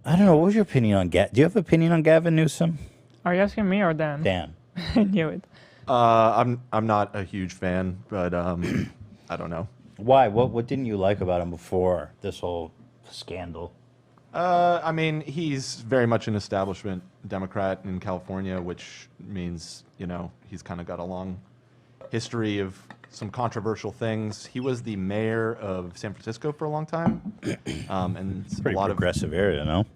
I don't know. What was your opinion on Do you have an opinion on Gavin Newsom? Are you asking me or Dan? Dan. I knew it. I'm not a huge fan, but I don't know. Why? What didn't you like about him before this whole scandal? I mean, he's very much an establishment Democrat in California, which means, he's kind of got a long history of some controversial things. He was the mayor of San Francisco for a long time. And it's Pretty progressive area, no?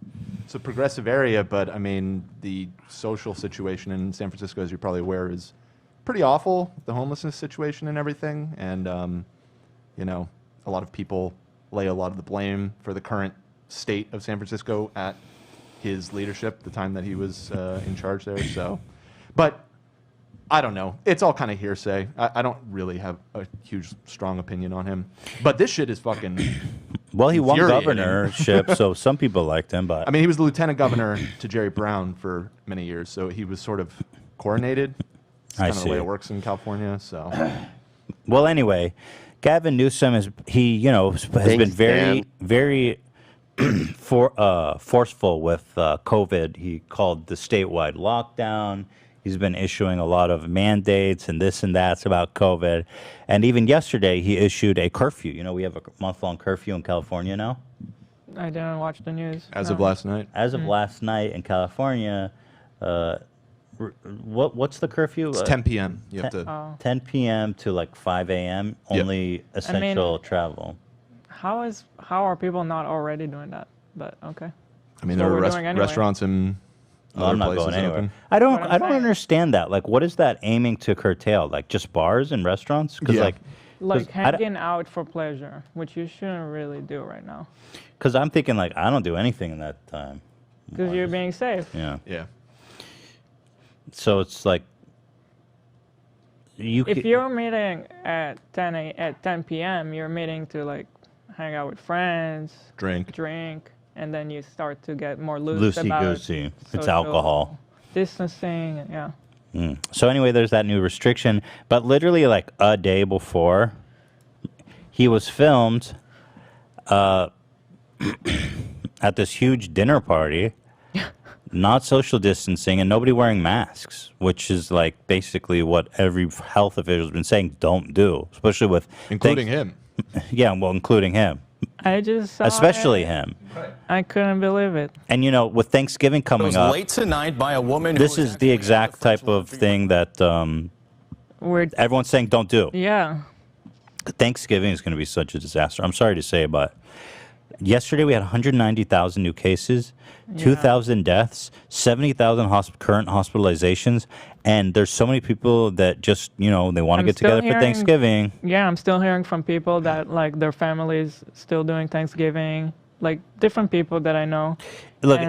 It's a progressive area, but I mean, the social situation in San Francisco, as you're probably aware, is pretty awful. The homelessness situation and everything. And, a lot of people lay a lot of the blame for the current state of San Francisco at his leadership, the time that he was in charge there. So, but I don't know. It's all kind of hearsay. I don't really have a huge, strong opinion on him. But this shit is fucking. Well, he won governorship, so some people liked him. But I mean, he was the lieutenant governor to Jerry Brown for many years, so he was sort of coronated. It's kind of the way it works in California. So, well, anyway, Gavin Newsom has been very forceful with COVID. He called the statewide lockdown. He's been issuing a lot of mandates and this and that's about COVID. And even yesterday, he issued a curfew. We have a month-long curfew in California now. I didn't watch the news. As of last night? As of last night in California, what's the curfew? It's 10 p.m. You have to 10 p.m. to like 5 a.m. Only essential travel. How are people not already doing that? But okay. I mean, there are restaurants and other I'm not places going anywhere. open. I don't understand that. Like, what is that aiming to curtail? Like, just bars and restaurants? Because like hanging out for pleasure, which you shouldn't really do right now. Because I'm thinking, like, I don't do anything in that time. Because you're being safe. Yeah. Yeah. So it's like if you're meeting at 10 p.m., you're meeting to like hang out with friends, drink, and then you start to get more loosey-goosey. It's alcohol. Distancing, yeah. So anyway, there's that new restriction. But literally like a day before, he was filmed at this huge dinner party, not social distancing, and nobody wearing masks, which is like basically what every health official has been saying don't do, especially with... Including him. Yeah, well, including him. I just saw especially him. I couldn't believe it. And with Thanksgiving coming up, late tonight by a woman. This is the exact type of thing that everyone's saying don't do. Yeah. Thanksgiving is going to be such a disaster. I'm sorry to say, but yesterday we had 190,000 new cases, 2,000 deaths, 70,000 current hospitalizations, and there's so many people that just, they want to get together for Thanksgiving. Yeah, I'm still hearing from people that, like, their families still doing Thanksgiving, like, different people that I know. Look,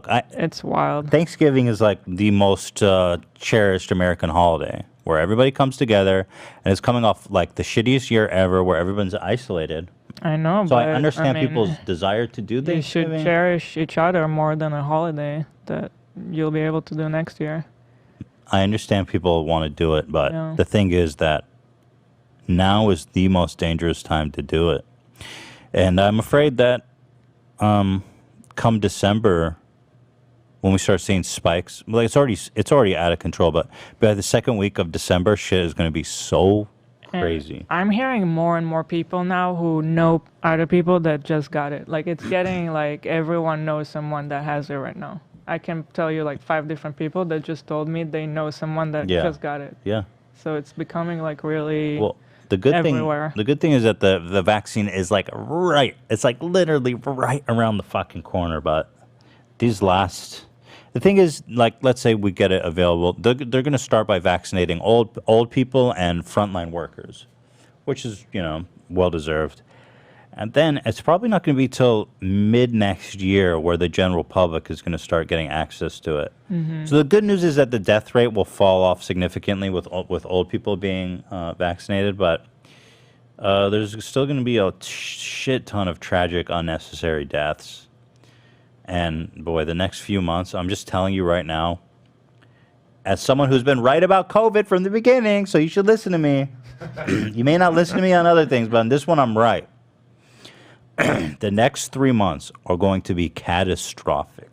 it's wild. Thanksgiving is, like, the most cherished American holiday, where everybody comes together, and it's coming off, like, the shittiest year ever, where everyone's isolated. I know, so I understand people's desire to do They should cherish each other more than a holiday that you'll be able to do next year. I understand people want to do it, but the thing is that now is the most dangerous time to do it. And I'm afraid that come December, when we start seeing spikes, like it's already out of control, but by the second week of December, shit is going to be so crazy. And I'm hearing more and more people now who know other people that just got it. Like, it's getting like everyone knows someone that has it right now. I can tell you like 5 different people that just told me they know someone that just got it. Yeah. So it's becoming like really the good everywhere. The good thing is that the vaccine is like it's like literally right around the fucking corner. But the thing is, like, let's say we get it available, they're going to start by vaccinating old people and frontline workers, which is, well deserved. And then it's probably not going to be till mid next year where the general public is going to start getting access to it. So the good news is that the death rate will fall off significantly with old people being vaccinated, but there's still going to be a shit ton of tragic, unnecessary deaths. And boy, the next few months, I'm just telling you right now, as someone who's been right about COVID from the beginning, so you should listen to me. You may not listen to me on other things, but on this one, I'm right. The next 3 months are going to be catastrophic.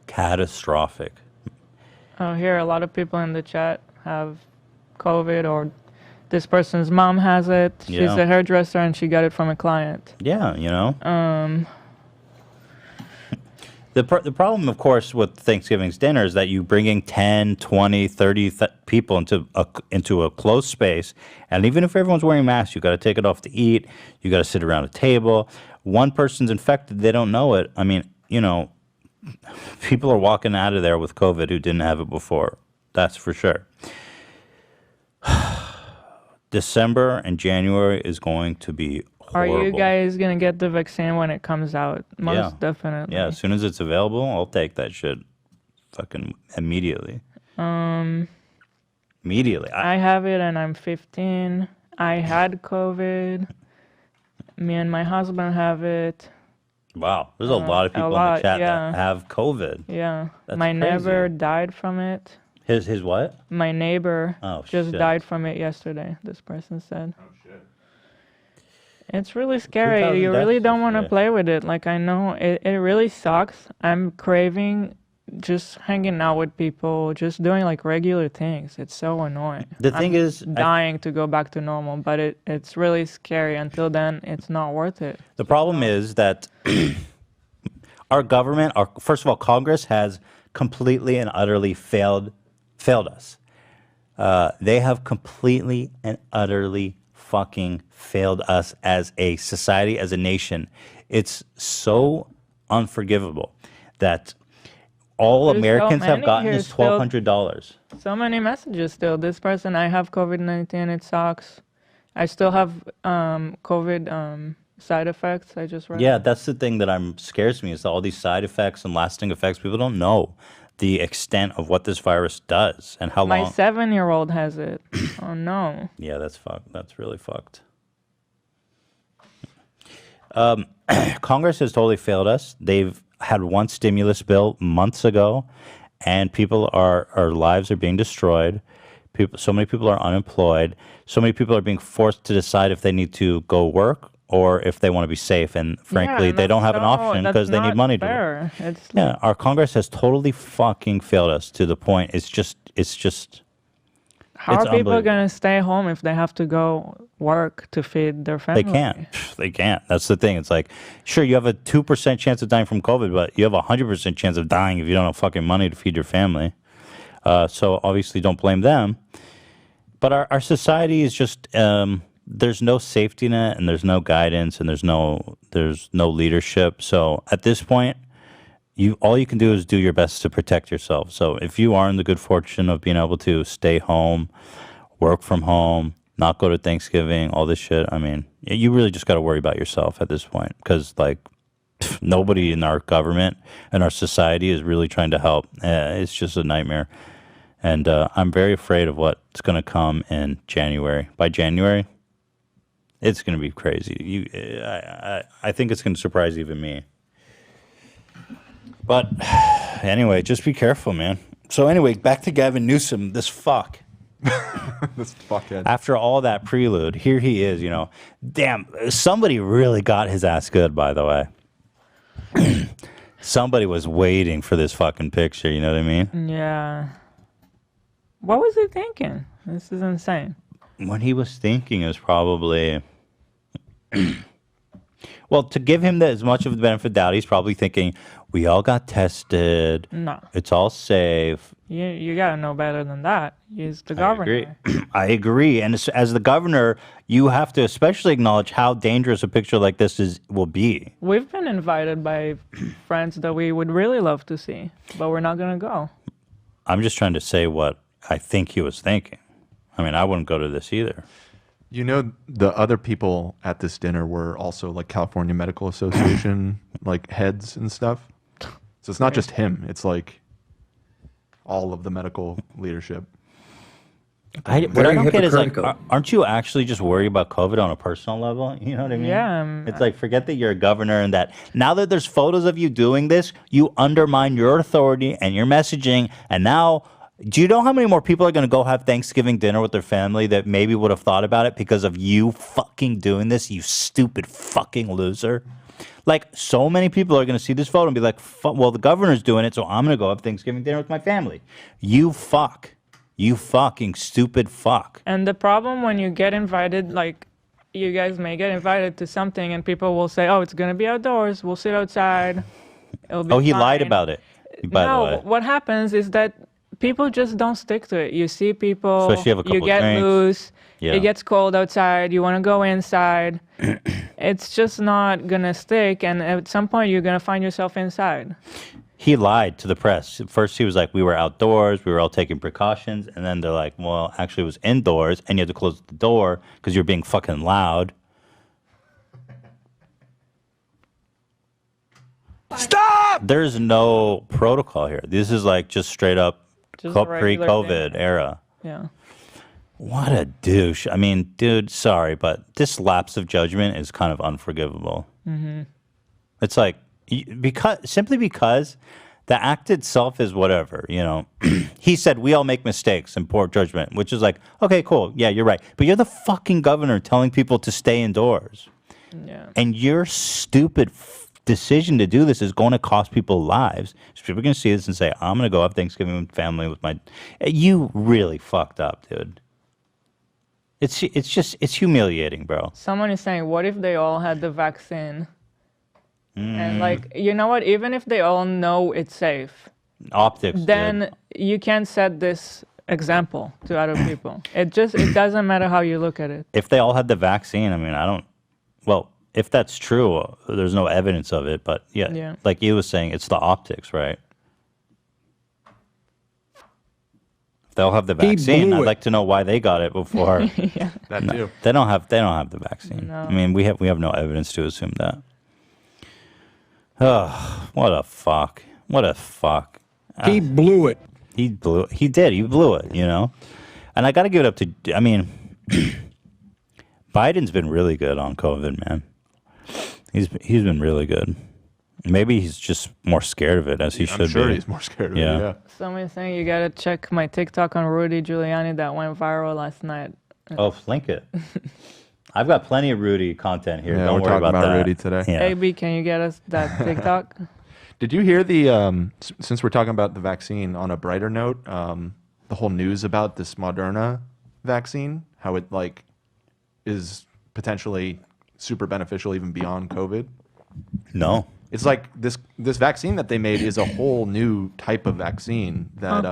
Catastrophic. Oh, here a lot of people in the chat have COVID, or this person's mom has it. She's Yeah. a hairdresser and she got it from a client. Yeah, you know. The problem, of course, with Thanksgiving's dinner is that you bringing 10, 20, 30 people into a closed space, and even if everyone's wearing masks, you got to take it off to eat. You got to sit around a table. One person's infected, they don't know it. I mean, you know, people are walking out of there with COVID who didn't have it before. That's for sure. December and January is going to be horrible. Are you guys gonna get the vaccine when it comes out? Most Yeah. definitely. Yeah, as soon as it's available, I'll take that shit fucking immediately. Immediately. I have it and I'm 15. I had COVID. Me and my husband have it. Wow, there's a lot of people in the lot, chat yeah. that have COVID. Yeah. That's My crazy. neighbor died from it. His what? My neighbor Oh, just shit. died from it yesterday, this person said. Oh shit. It's really scary. 2,000 You really deaths don't want to yesterday. play with it. Like, I know it really sucks. I'm craving just hanging out with people, just doing like regular things. It's so annoying. The thing is, Dying to go back to normal, but it's really scary. Until then, it's not worth it. the problem is that our government, first of all, Congress has completely and utterly failed us. They have completely and utterly fucking failed us as a society, as a nation. It's so unforgivable that all There's so Americans have many gotten here is still. $1,200. So many messages still. This person, I have COVID-19. It sucks. I still have COVID side effects. I just read. Yeah, that's the thing that scares me is all these side effects and lasting effects. People don't know the extent of what this virus does and how My long. 7-year-old has it. Oh no. Yeah, that's fucked. That's really fucked. Congress has totally failed us. They've had one stimulus bill months ago, and our lives are being destroyed. So many people are unemployed. So many people are being forced to decide if they need to go work or if they want to be safe. And frankly, they don't have an option because they need money to work. It's Yeah, our Congress has totally fucking failed us to the point. It's just. How It's are people unbelievable. going to stay home if they have to go work to feed their family? They can't. They can't. That's the thing. It's like, sure, you have a 2% chance of dying from COVID, but you have a 100% chance of dying if you don't have fucking money to feed your family. So obviously don't blame them. But our society is just, there's no safety net and there's no guidance and there's no leadership. So at this point, all you can do is do your best to protect yourself. So if you are in the good fortune of being able to stay home, work from home, not go to Thanksgiving, all this shit, I mean, you really just got to worry about yourself at this point because, like, nobody in our government and our society is really trying to help. It's just a nightmare. And I'm very afraid of what's going to come in January. By January, it's going to be crazy. I think it's going to surprise even me. But anyway, just be careful, man. So anyway, back to Gavin Newsom, this fuck. This fuckhead. After all that prelude, here he is, you know. Damn, somebody really got his ass good, by the way. Somebody was waiting for this fucking picture, you know what I mean? Yeah. What was he thinking? This is insane. What he was thinking is probably... Well, to give him as much of the benefit of the doubt, he's probably thinking, we all got tested. No. It's all safe. You got to know better than that. He's the I governor. agree. I agree. And as the governor, you have to especially acknowledge how dangerous a picture like this will be. We've been invited by friends that we would really love to see, but we're not going to go. I'm just trying to say what I think he was thinking. I mean, I wouldn't go to this either. You know, the other people at this dinner were also like California Medical Association like heads and stuff. So it's not just him. It's like all of the medical leadership. What I Very don't get is like, hypocritical. aren't you actually just worried about COVID on a personal level? You know what I mean? Yeah, It's like, forget that you're a governor and that now that there's photos of you doing this, you undermine your authority and your messaging. And now Do you know how many more people are going to go have Thanksgiving dinner with their family that maybe would have thought about it because of you fucking doing this, you stupid fucking loser? Like, so many people are going to see this photo and be like, well, the governor's doing it, so I'm going to go have Thanksgiving dinner with my family. You fuck. You fucking stupid fuck. And the problem when you get invited, like, you guys may get invited to something and people will say, oh, it's going to be outdoors. We'll sit outside. It'll be He lied fine." about it, by the way. What happens is that people just don't stick to it. You see people, Especially have a couple you get drinks. loose, Yeah. it gets cold outside, you want to go inside. It's just not going to stick, and at some point you're going to find yourself inside. He lied to the press. First, he was like, we were outdoors, we were all taking precautions, and then they're like, well, actually it was indoors, and you had to close the door because you're being fucking loud. Stop! There's no protocol here. This is like just straight up Just a regular pre-COVID thing. era. Yeah. What a douche. I mean, dude, sorry, but this lapse of judgment is kind of unforgivable. Mm-hmm. It's like, simply because the act itself is whatever, you know. He said, we all make mistakes and poor judgment, which is like, okay, cool. Yeah, you're right. But you're the fucking governor telling people to stay indoors. Yeah. And your stupid decision to do this is going to cost people lives. So people are going to see this and say, I'm going to go have Thanksgiving with family with my... You really fucked up, dude. It's humiliating, bro. Someone is saying, what if they all had the vaccine? Mm. And like, you know what? Even if they all know it's safe, Optics, then dude. you can't set this example to other people. It doesn't matter how you look at it. If they all had the vaccine, I mean, well, if that's true, there's no evidence of it, but yeah. Like you was saying, it's the optics, right? If they'll have the vaccine, I'd like to know why they got it before. Yeah. That too. They don't have the vaccine. No. I mean, we have no evidence to assume that. Oh, what a fuck. What a fuck. He blew it. He blew it, you know? And I got to give it up to, I mean, Biden's been really good on COVID, man. He's been really good. Maybe he's just more scared of it, as he should be. I'm sure he's more scared of it, yeah. Someone's saying you gotta check my TikTok on Rudy Giuliani that went viral last night. Oh, link it. I've got plenty of Rudy content here. Yeah, Don't we're worry talking about that. Rudy today. Yeah. AB, can you get us that TikTok? Did you hear the, since we're talking about the vaccine, on a brighter note, the whole news about this Moderna vaccine, how it like is potentially super beneficial even beyond COVID? No. It's like this vaccine that they made is a whole new type of vaccine that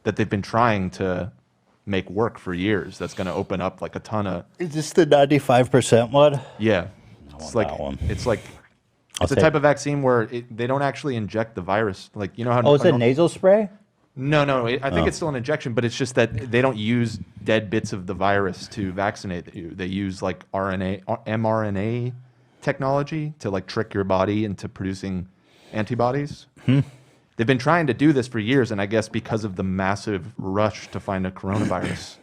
that they've been trying to make work for years. That's going to open up like a ton of. Is this the 95% one? Yeah, it's like that one. It's a type of vaccine where they don't actually inject the virus. Like, you know how? Oh, is it nasal spray? No. I think it's still an injection, but it's just that they don't use dead bits of the virus to vaccinate you. They use like mRNA technology to like trick your body into producing antibodies. They've been trying to do this for years, and I guess because of the massive rush to find a coronavirus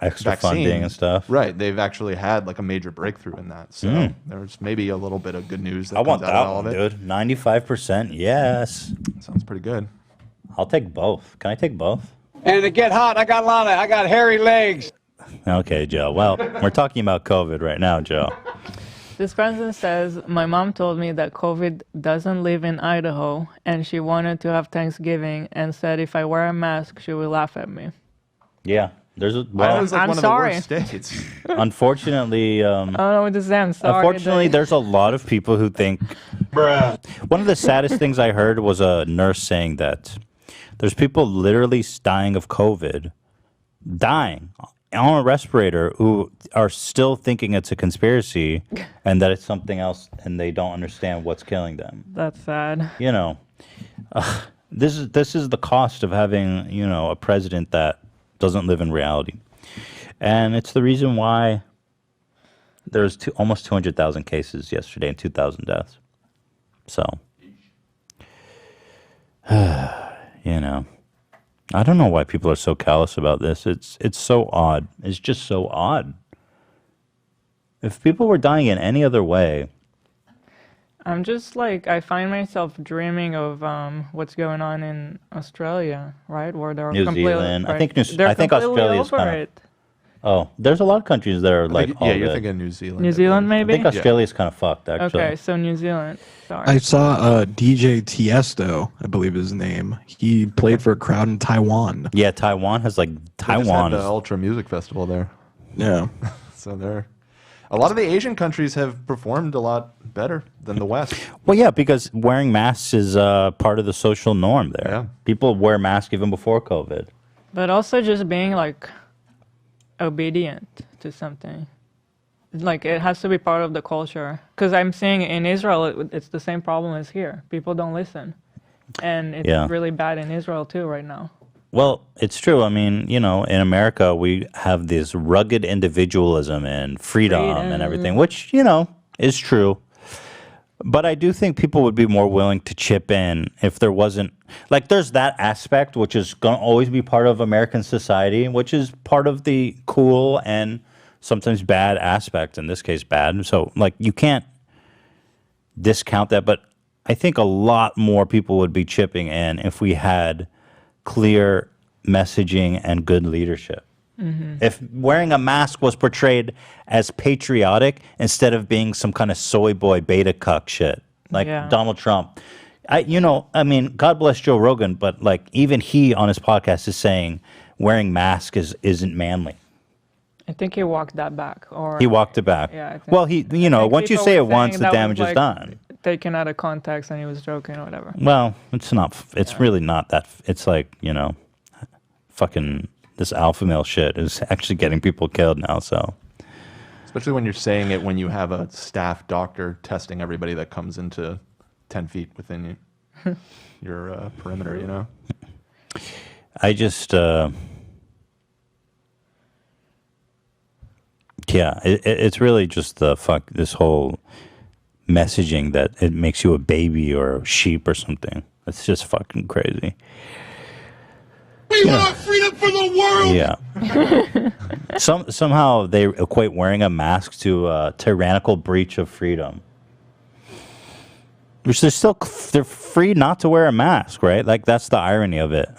extra vaccine, funding and stuff. Right, they've actually had like a major breakthrough in that. So there's maybe a little bit of good news that comes out of all of it. Dude. 95%, yes. Sounds pretty good. I'll take both. Can I take both? And to get hot, I got hairy legs. Okay, Joe. Well, we're talking about COVID right now, Joe. This person says, my mom told me that COVID doesn't live in Idaho, and she wanted to have Thanksgiving and said if I wear a mask, she will laugh at me. Yeah. There's Idaho's like I'm one sorry. of the worst states. unfortunately, I don't know what to say. I'm sorry. unfortunately, there's a lot of people who think. One of the saddest things I heard was a nurse saying that there's people literally dying of COVID, dying on a respirator, who are still thinking it's a conspiracy and that it's something else, and they don't understand what's killing them. That's sad. You know, this is the cost of having, you know, a president that doesn't live in reality, and it's the reason why there's almost 200,000 cases yesterday and 2,000 deaths. So, you know, I don't know why people are so callous about this. It's so odd. It's just so odd. If people were dying in any other way, I'm just like, I find myself dreaming of what's going on in Australia, right? Where they're New completely, Zealand. I right? think They're I think completely Australia's over kind of. it. Oh, there's a lot of countries that are like. yeah, all you're good. thinking New Zealand. New I Zealand, believe. I maybe? think Australia's kind of fucked actually. Okay, so New Zealand. Sorry. I saw DJ Tiesto, I believe his name. He played for a crowd in Taiwan. Yeah, Taiwan has like They just Taiwan. had the is- Ultra Music Festival there. Yeah. So they're a lot of the Asian countries have performed a lot better than the West. Well, yeah, because wearing masks is part of the social norm there. Yeah. People wear masks even before COVID. But also just being like obedient to something. Like it has to be part of the culture. Because I'm seeing in Israel, it's the same problem as here. People don't listen. And it's Yeah. really bad in Israel too right now. Well, it's true. I mean, you know, in America, we have this rugged individualism and freedom and everything, which, you know, is true. But I do think people would be more willing to chip in if there wasn't, like, there's that aspect, which is going to always be part of American society, which is part of the cool and sometimes bad aspect, in this case, bad. So, like, you can't discount that. But I think a lot more people would be chipping in if we had clear messaging and good leadership. If wearing a mask was portrayed as patriotic instead of being some kind of soy boy beta cuck shit, like Yeah. Donald Trump. I mean, God bless Joe Rogan, but like even he on his podcast is saying wearing mask isn't manly. I think he walked that back. Or He walked it back. Yeah, I think- Well, he, you know, think once you people say were it once, saying the that was, damage is like, done. taken out of context and he was joking or whatever. Well, it's not. It's really not that. It's like, you know, fucking this alpha male shit is actually getting people killed now. So Especially when you're saying it when you have a staff doctor testing everybody that comes into 10 feet within your perimeter, you know? I just, yeah, it's really just this whole messaging that it makes you a baby or a sheep or something. It's just fucking crazy. We want freedom for the world. Yeah. Somehow they equate wearing a mask to a tyrannical breach of freedom. Which they're free not to wear a mask, right? Like that's the irony of it.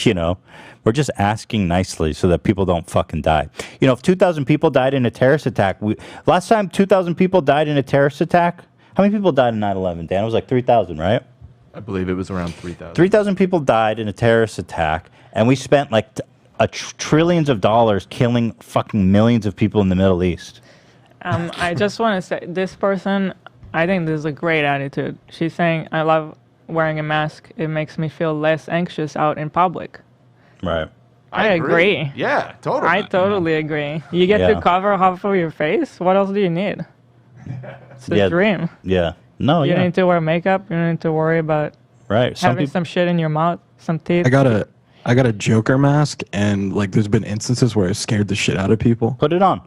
You know, we're just asking nicely so that people don't fucking die. You know, if 2,000 people died in a terrorist attack, last time 2,000 people died in a terrorist attack, how many people died in 9/11? Dan, it was like 3,000, right? I believe it was around 3,000. 3,000 people died in a terrorist attack, and we spent like trillions of dollars killing fucking millions of people in the Middle East. I just want to say, this person, I think this is a great attitude. She's saying, I love wearing a mask. It makes me feel less anxious out in public. Right. I agree. Yeah, totally. I totally agree. You get Yeah. to cover half of your face. What else do you need? It's a dream. Yeah. No, You yeah. don't need to wear makeup. You don't need to worry about Right. having some shit in your mouth, some teeth. I got a Joker mask, and like there's been instances where it scared the shit out of people. Put it on.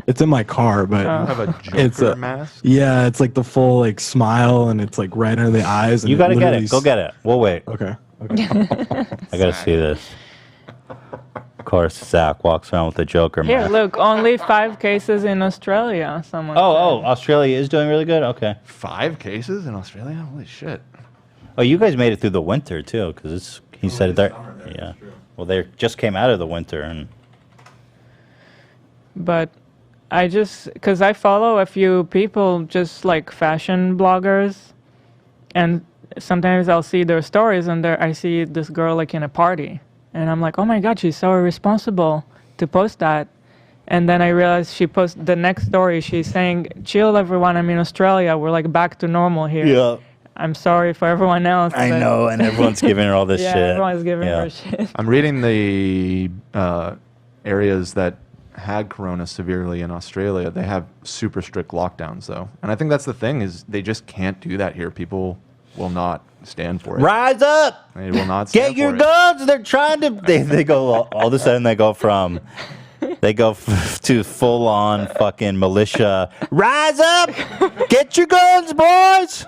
It's in my car, but You have a Joker It's a- mask? yeah, it's like the full like smile, and it's like right under the eyes. And You got to get literally it. Go get it. We'll wait. Okay. I got to see this. Of course, Zach walks around with a Joker Here, mask. look, only 5 cases in Australia. Someone. Oh, Australia is doing really good? Okay. 5 cases in Australia? Holy shit. Oh, you guys made it through the winter, too, because he said it there. Yeah. Well, they just came out of the winter, and But because I follow a few people, just like fashion bloggers, and sometimes I'll see their stories, and I see this girl like in a party, and I'm like, oh my god, she's so irresponsible to post that. And then I realized she posted the next story. She's saying, chill everyone, I'm in Australia. We're like back to normal here. yeah, I'm sorry for everyone else. I but- know, and everyone's giving her all this Yeah, shit. everyone's giving Yeah. her shit. I'm reading the areas that had corona severely in Australia. They have super strict lockdowns, though. And I think that's the thing is they just can't do that here. People will not stand for it. Rise up! They will not stand Get your for it. guns! They're trying to. They go all of a sudden. They go from. They go to full on fucking militia. Rise up! Get your guns, boys!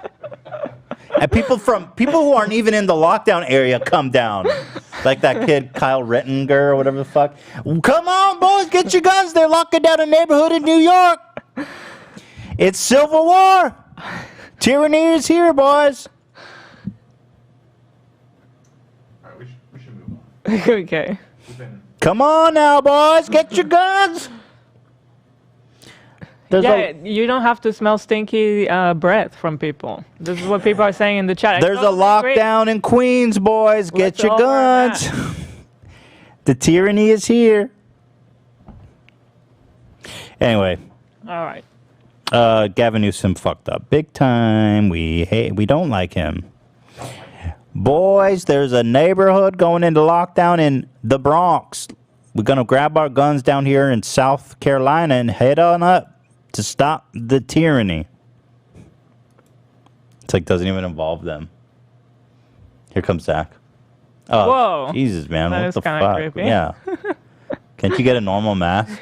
And people who aren't even in the lockdown area come down. Like that kid Kyle Rittinger or whatever the fuck. Come on, boys, get your guns. They're locking down a neighborhood in New York. It's Civil War. Tyranny is here, boys. All right, we should move on. Okay. Come on now, boys. Get your guns. There's Yeah, you don't have to smell stinky breath from people. This is what people are saying in the chat. I There's a totally agree. lockdown in Queens, boys. Get Let's your all wear guns. The tyranny is here. Anyway, All right. Gavin Newsom fucked up big time. We don't like him. Boys, there's a neighborhood going into lockdown in the Bronx. We're gonna grab our guns down here in South Carolina and head on up to stop the tyranny. It's like doesn't even involve them. Here comes Zach. Oh, Whoa. Jesus, man. That What is the kinda fuck? creepy. Yeah. Can't you get a normal mask?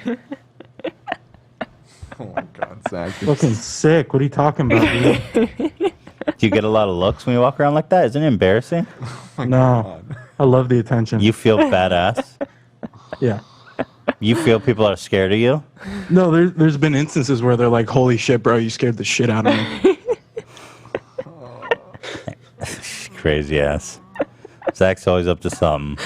Oh my God, Zach. Looking sick. What are you talking about, dude? Do you get a lot of looks when you walk around like that? Isn't it embarrassing? No. I love the attention. You feel badass? Yeah. You feel people are scared of you? No, there's been instances where they're like, holy shit, bro, you scared the shit out of me. Crazy ass. Zach's always up to something.